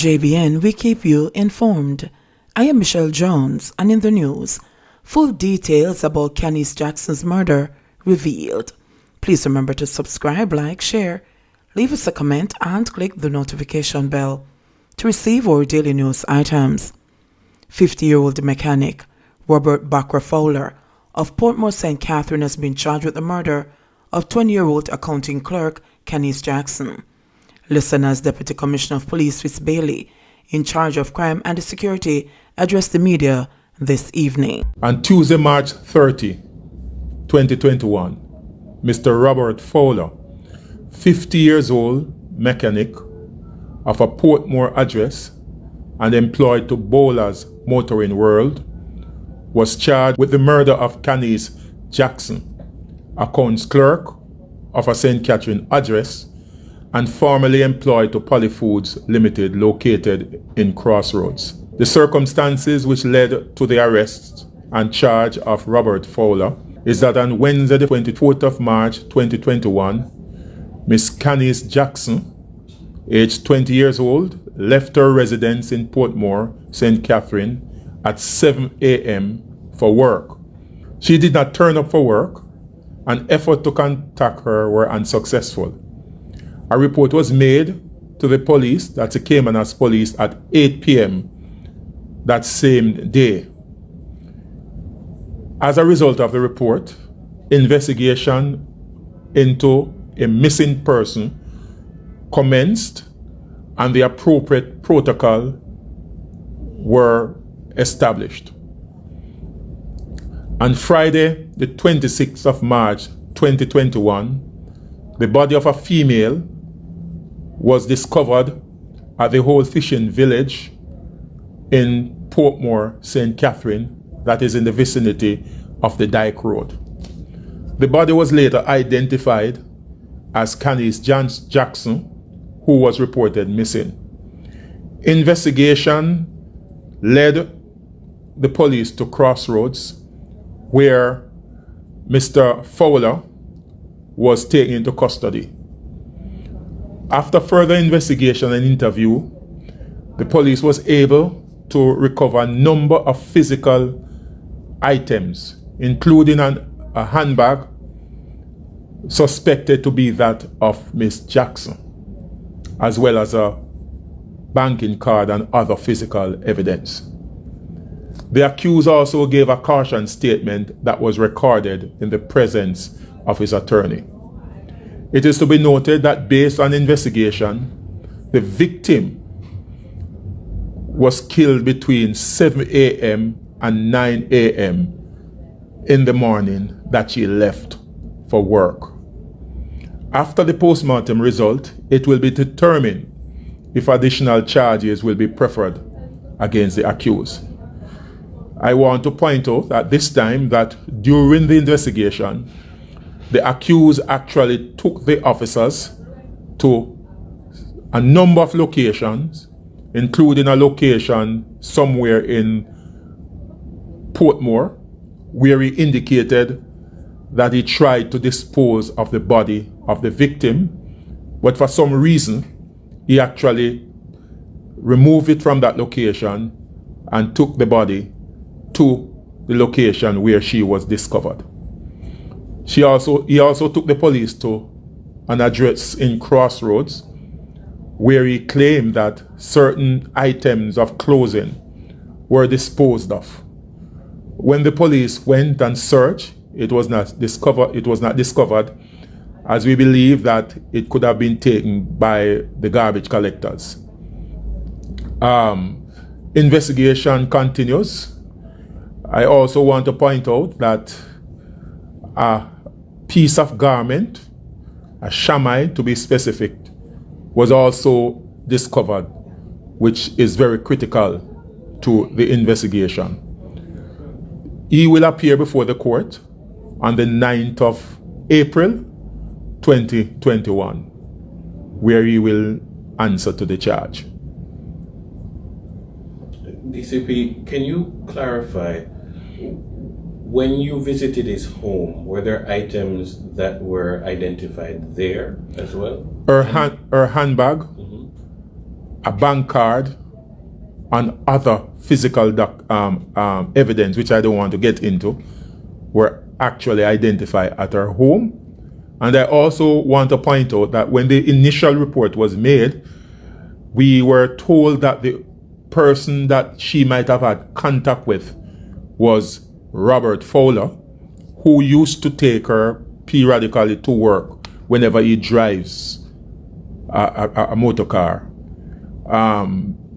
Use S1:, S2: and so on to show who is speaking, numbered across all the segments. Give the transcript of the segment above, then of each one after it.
S1: JBN, we keep you informed. I am Michelle Jones, and in the news, full details about Khanice Jackson's murder revealed. Please remember to subscribe, like, share, leave us a comment, and click the notification bell to receive our daily news items. 50-year-old mechanic Mvrder Fowler of Portmore St. Catherine has been charged with the murder of 20-year-old accounting clerk Khanice Jackson. Listen as Deputy Commissioner of Police Fitz Bailey, in charge of crime and security, addressed the media this evening.
S2: On Tuesday, March 30, 2021, Mr. Mvrder Fowler, 50 years old, mechanic of a Portmore address and employed to Bowler's Motoring World, was charged with the murder of Khanice Jackson, accounts clerk of a St. Catherine address and formerly employed to Polyfoods Limited located in Crossroads. The circumstances which led to the arrest and charge of Mvrder Fowler is that on Wednesday the 24th of March 2021, Miss Khanice Jackson, aged 20 years old, left her residence in Portmore, St. Catherine at 7 a.m. for work. She did not turn up for work, and efforts to contact her were unsuccessful. A report was made to the police, that's the Caymanas Police, at 8 p.m. that same day. As a result of the report, investigation into a missing person commenced and the appropriate protocol were established. On Friday, the 26th of March 2021, the body of a female was discovered at the Whole Fishing Village in Portmore, St. Catherine, that is in the vicinity of the Dyke Road. The body was later identified as Khanice Jackson, who was reported missing. Investigation led the police to Crossroads, where Mr. Fowler was taken into custody. After further investigation and interview, the police was able to recover a number of physical items, including a handbag suspected to be that of Miss Jackson, as well as a banking card and other physical evidence. The accused also gave a caution statement that was recorded in the presence of his attorney. It is to be noted that based on investigation, the victim was killed between 7 a.m. and 9 a.m. in the morning that she left for work. After the postmortem result, it will be determined if additional charges will be preferred against the accused. I want to point out at this time that during the investigation, the accused actually took the officers to a number of locations, including a location somewhere in Portmore, where he indicated that he tried to dispose of the body of the victim, but for some reason, he actually removed it from that location and took the body to the location where she was discovered. He also took the police to an address in Crossroads where he claimed that certain items of clothing were disposed of. When the police went and searched, it was not discovered, as we believe that it could have been taken by the garbage collectors. Investigation continues. I also want to point out that a piece of garment, a shamai to be specific, was also discovered, which is very critical to the investigation. He will appear before the court on the 9th of April 2021, where he will answer to the charge.
S3: DCP, can you clarify, when you visited his home, were there items that were identified there as well?
S2: Her handbag, a bank card, and other physical evidence, which I don't want to get into, were actually identified at her home. And I also want to point out that when the initial report was made, we were told that the person that she might have had contact with was Robert Fowler, who used to take her periodically to work whenever he drives a motor car.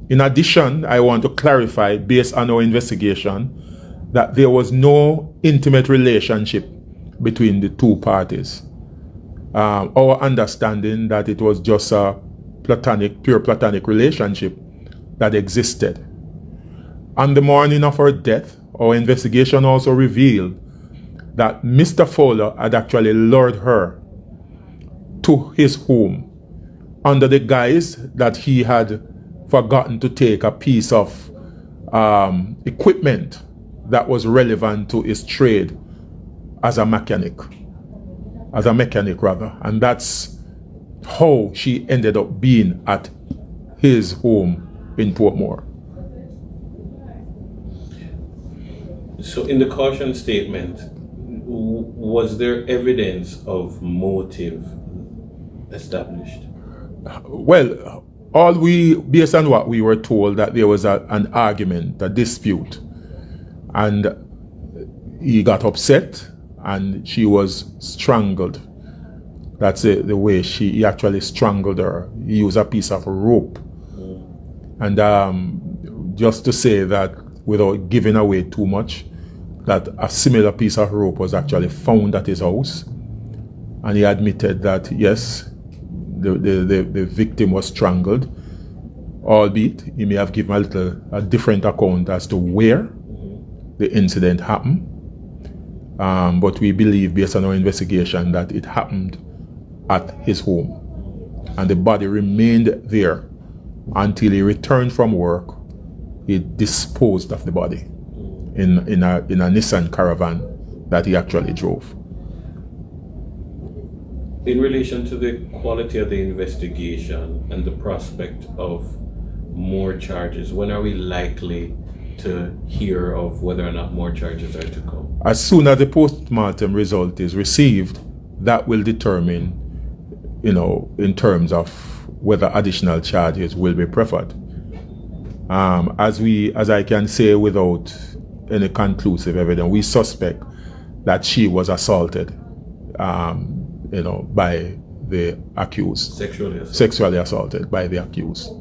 S2: In addition, I want to clarify, based on our investigation, that there was no intimate relationship between the two parties. Our understanding that it was just a pure platonic relationship that existed. On the morning of her death, our investigation also revealed that Mr. Fowler had actually lured her to his home under the guise that he had forgotten to take a piece of equipment that was relevant to his trade as a mechanic rather. And that's how she ended up being at his home in Portmore.
S3: So in the caution statement, was there evidence of motive established?
S2: Well, based on what we were told, that there was an argument, a dispute, and he got upset and she was strangled. That's the way he actually strangled her. He used a piece of rope. And just to say that, without giving away too much, that a similar piece of rope was actually found at his house. And he admitted that, yes, the victim was strangled, albeit he may have given a different account as to where the incident happened. But we believe, based on our investigation, that it happened at his home. And the body remained there until he returned from work. He disposed of the body in a Nissan Caravan that he actually drove.
S3: In relation to the quality of the investigation and the prospect of more charges, when are we likely to hear of whether or not more charges are to come?
S2: As soon as the post-mortem result is received, that will determine, in terms of whether additional charges will be preferred. As I can say without any conclusive evidence, we suspect that she was assaulted, by the accused. Sexually assaulted by the accused.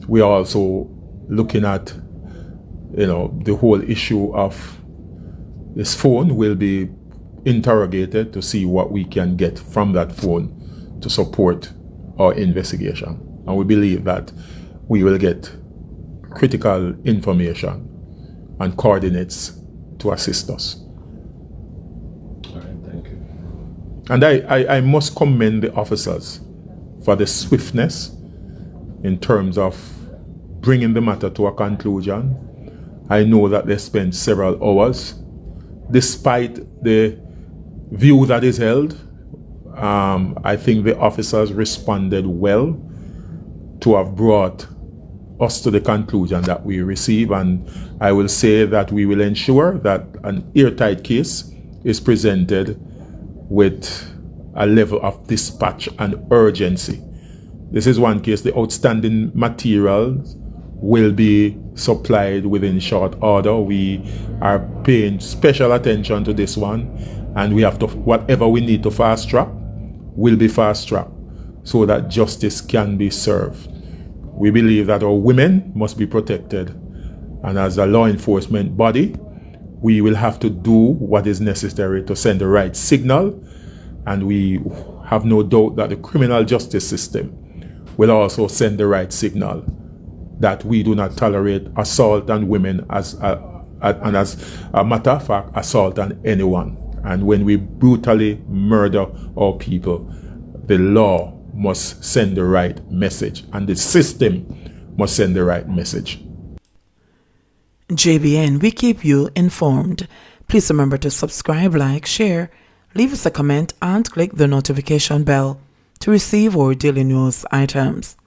S2: We are also looking at, the whole issue of this phone will be interrogated to see what we can get from that phone to support our investigation. And we believe that we will get critical information and coordinates to assist us.
S3: All right, thank you.
S2: And I must commend the officers for the swiftness in terms of bringing the matter to a conclusion. I know that they spent several hours. Despite the view that is held, I think the officers responded well to have brought us to the conclusion that we receive. And I will say that we will ensure that an airtight case is presented with a level of dispatch and urgency. This is one case. The outstanding materials will be supplied within short order. We are paying special attention to this one, and we have to, whatever we need to fast track will be fast tracked so that justice can be served. We believe that our women must be protected, and as a law enforcement body, we will have to do what is necessary to send the right signal, and we have no doubt that the criminal justice system will also send the right signal that we do not tolerate assault on women and as a matter of fact, assault on anyone. And when we brutally murder our people, the law must send the right message, and the system must send the right message.
S1: JBN, we keep you informed. Please remember to subscribe, like, share, leave us a comment, and click the notification bell to receive our daily news items.